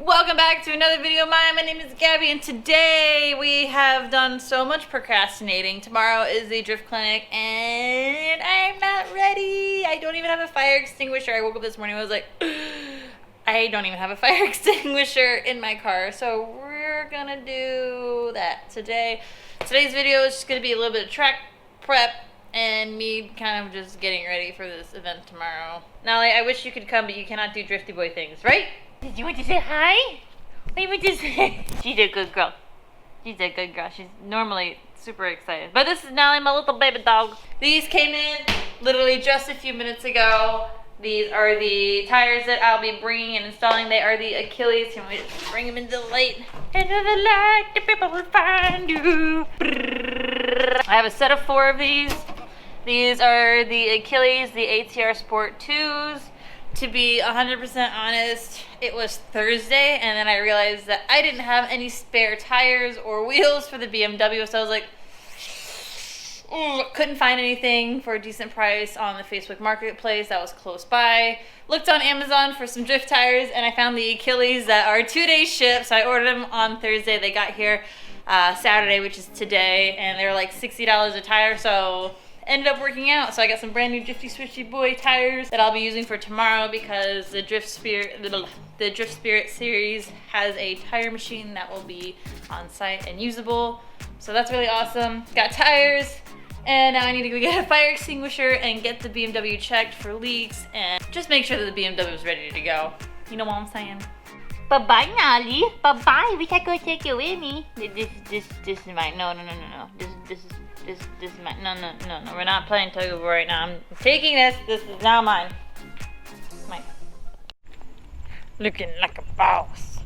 Welcome back to another video of mine. My name is Gabby and today we have done so much procrastinating. Tomorrow is the drift clinic and I'm not ready. I don't even have a fire extinguisher. I woke up this morning and was like, I don't even have a fire extinguisher in my car. So we're gonna do that today. Today's video is just gonna be a little bit of track prep and me kind of just getting ready for this event tomorrow. Now, I wish you could come, but you cannot do drifty boy things, right? Did you want to say hi? What do you want to say? She's a good girl. She's a good girl. She's normally super excited. But this is Nelly, my little baby dog. These came in literally just a few minutes ago. These are the tires that I'll be bringing and installing. They are the Achilles. Can we just bring them into the light? Into the light, the people will find you. I have a set of 4 of these. These are the Achilles, the ATR Sport 2s. To be 100% honest, it was Thursday, and then I realized that I didn't have any spare tires or wheels for the BMW, so I was like, couldn't find anything for a decent price on the Facebook Marketplace that was close by. Looked on Amazon for some drift tires, and I found the Achilles that are 2-day ship, so I ordered them on Thursday. They got here Saturday, which is today, and they were like $60 a tire, so ended up working out. So I got some brand new Drifty Swishy Boy tires that I'll be using for tomorrow because the Drift Spirit series has a tire machine that will be on site and usable. So that's really awesome. Got tires, and now I need to go get a fire extinguisher and get the BMW checked for leaks and just make sure that the BMW is ready to go. You know what I'm saying? Bye-bye, Nolly. Bye-bye. We can't go take you with me. This is mine. No. This is mine. No. We're not playing tug of war right now. I'm taking this. This is now mine. Mine. Looking like a boss.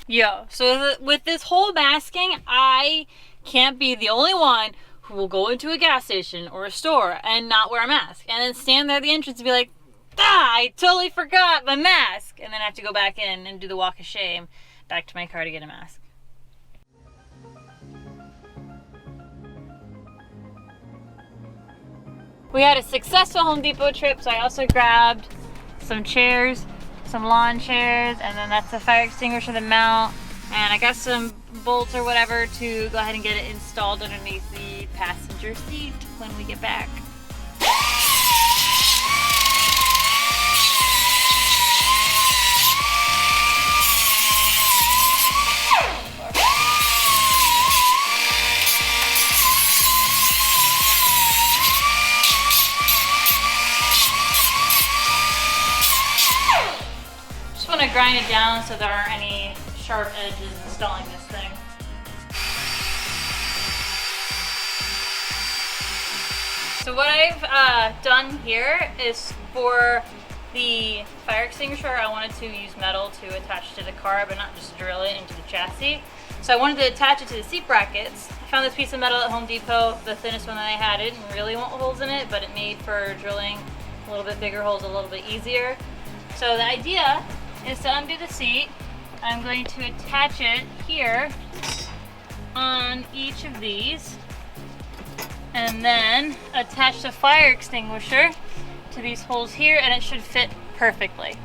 Yo, so with this whole masking, I can't be the only one who will go into a gas station or a store and not wear a mask. And then stand there at the entrance and be like, I totally forgot my mask. And then I have to go back in and do the walk of shame back to my car to get a mask. We had a successful Home Depot trip, so I also grabbed some chairs, some lawn chairs, and then that's a fire extinguisher to mount. And I got some bolts or whatever to go ahead and get it installed underneath the passenger seat when we get back. Grind it down so there aren't any sharp edges installing this thing. So what I've done here is for the fire extinguisher, I wanted to use metal to attach to the car, but not just drill it into the chassis. So I wanted to attach it to the seat brackets. I found this piece of metal at Home Depot, the thinnest one that I had. It didn't really want holes in it, but it made for drilling a little bit bigger holes a little bit easier. So the idea is to undo the seat. I'm going to attach it here on each of these and then attach the fire extinguisher to these holes here, and it should fit perfectly.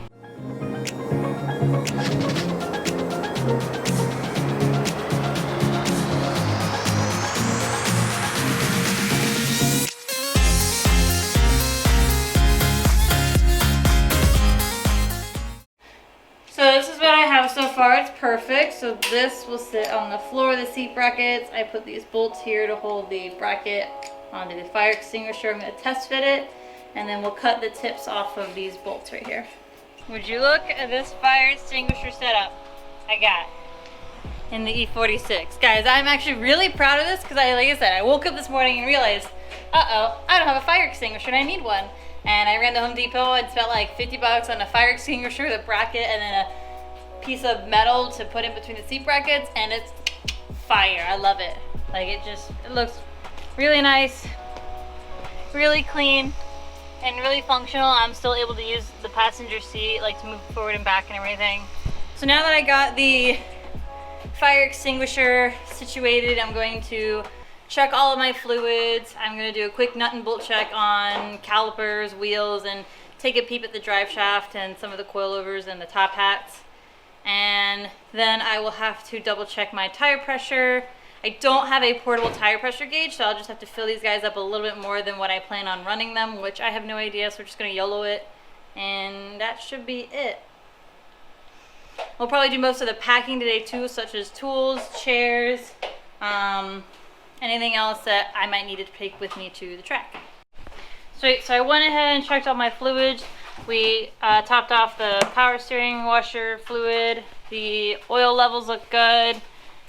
So far it's perfect. So this will sit on the floor of the seat brackets. I put these bolts here to hold the bracket onto the fire extinguisher. I'm going to test fit it, and then we'll cut the tips off of these bolts right here. Would you look at this fire extinguisher setup I got in the E46. Guys, I'm actually really proud of this because like I said, I woke up this morning and realized, I don't have a fire extinguisher and I need one. And I ran to Home Depot and spent like 50 bucks on a fire extinguisher, the bracket, and then a piece of metal to put in between the seat brackets, and it's fire. I love it. Like it looks really nice, really clean, and really functional. I'm still able to use the passenger seat, like to move forward and back and everything. So now that I got the fire extinguisher situated, I'm going to check all of my fluids. I'm going to do a quick nut and bolt check on calipers, wheels, and take a peep at the drive shaft and some of the coilovers and the top hats. And then I will have to double check my tire pressure. I don't have a portable tire pressure gauge, so I'll just have to fill these guys up a little bit more than what I plan on running them, which I have no idea, so we're just gonna YOLO it. And that should be it. We'll probably do most of the packing today too, such as tools, chairs, anything else that I might need to take with me to the track. So I went ahead and checked all my fluids. We topped off the power steering washer fluid. The oil levels look good.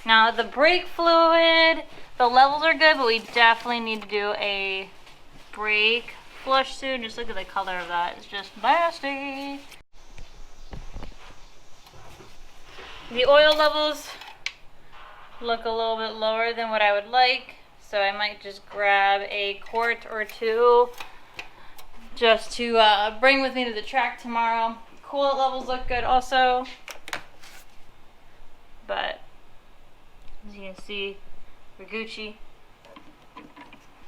Now the brake fluid, the levels are good, but we definitely need to do a brake flush soon. Just look at the color of that. It's just nasty. The oil levels look a little bit lower than what I would like, so I might just grab a quart or two just to bring with me to the track tomorrow. Coolant levels look good also, but as you can see, we're Gucci.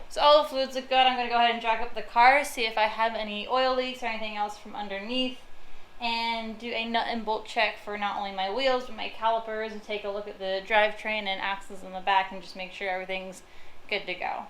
So all the fluids look good. I'm going to go ahead and jack up the car, see if I have any oil leaks or anything else from underneath, and do a nut and bolt check for not only my wheels but my calipers, and take a look at the drivetrain and axles in the back and just make sure everything's good to go.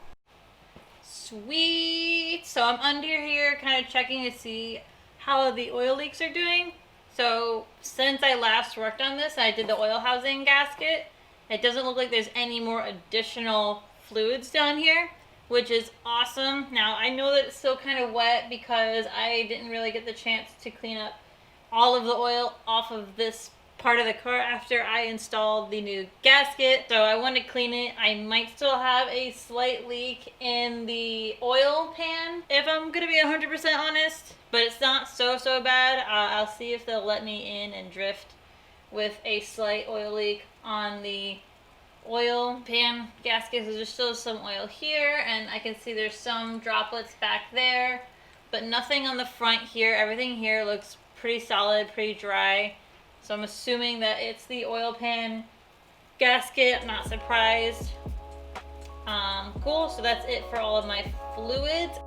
Sweet! So I'm under here kind of checking to see how the oil leaks are doing. So since I last worked on this, I did the oil housing gasket. It doesn't look like there's any more additional fluids down here, which is awesome. Now I know that it's still kind of wet because I didn't really get the chance to clean up all of the oil off of this part of the car after I installed the new gasket. So I want to clean it. I might still have a slight leak in the oil pan, if I'm going to be 100% honest, but it's not so bad. I'll see if they'll let me in and drift with a slight oil leak on the oil pan gasket. So there's still some oil here, and I can see there's some droplets back there, but nothing on the front here. Everything here looks pretty solid, pretty dry. So I'm assuming that it's the oil pan gasket. I'm not surprised. Cool, so that's it for all of my fluids.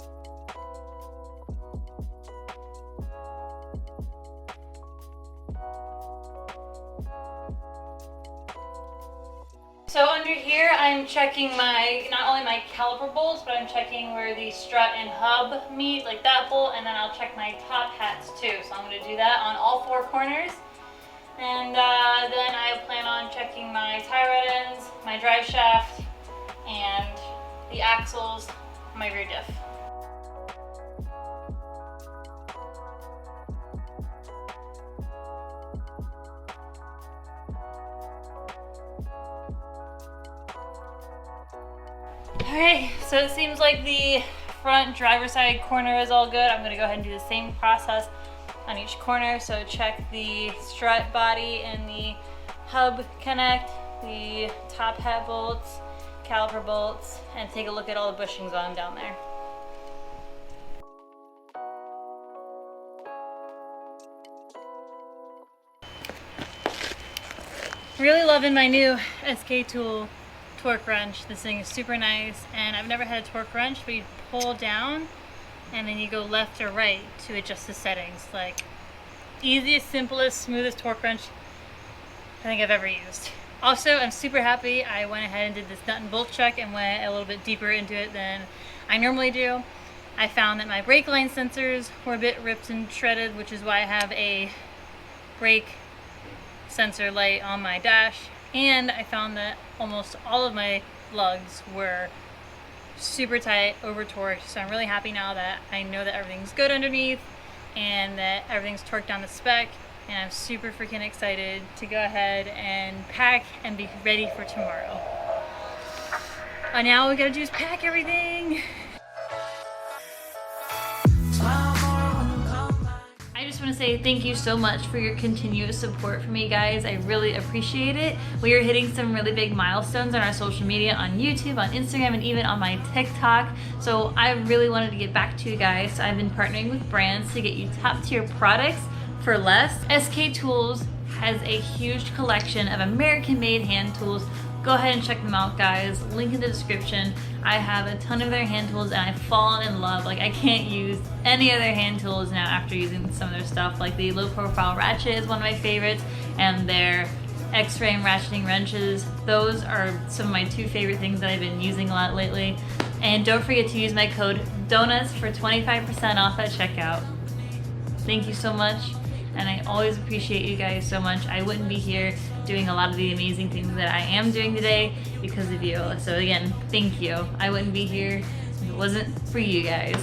So under here, I'm checking not only my caliper bolts, but I'm checking where the strut and hub meet, like that bolt, and then I'll check my top hats too. So I'm going to do that on all four corners. And then I plan on checking my tie rod ends, my drive shaft, and the axles, my rear diff. Alright, so it seems like the front driver's side corner is all good. I'm going to go ahead and do the same process on each corner. So check the strut body and the hub connect, the top hat bolts, caliper bolts, and take a look at all the bushings on down there. Really loving my new SK Tool torque wrench. This thing is super nice, and I've never had a torque wrench, but you pull down and then you go left or right to adjust the settings. Like, easiest, simplest, smoothest torque wrench I think I've ever used. Also, I'm super happy I went ahead and did this nut and bolt check and went a little bit deeper into it than I normally do. I found that my brake line sensors were a bit ripped and shredded, which is why I have a brake sensor light on my dash, and I found that almost all of my lugs were super tight, over torqued. So I'm really happy now that I know that everything's good underneath and that everything's torqued down to spec, and I'm super freaking excited to go ahead and pack and be ready for tomorrow. And now all we gotta do is pack everything. I just want to say thank you so much for your continuous support for me, guys. I really appreciate it. We are hitting some really big milestones on our social media, on YouTube, on Instagram, and even on my TikTok. So I really wanted to get back to you guys. I've been partnering with brands to get you top tier products for less. SK Tools has a huge collection of American-made hand tools Go ahead and check them out, guys. Link in the description. I have a ton of their hand tools and I've fallen in love. Like, I can't use any other hand tools now after using some of their stuff. Like the low profile ratchet is one of my favorites, and their X-frame ratcheting wrenches. Those are some of my two favorite things that I've been using a lot lately. And don't forget to use my code DONUTS for 25% off at checkout. Thank you so much, and I always appreciate you guys so much. I wouldn't be here doing a lot of the amazing things that I am doing today because of you. So again, thank you. I wouldn't be here if it wasn't for you guys.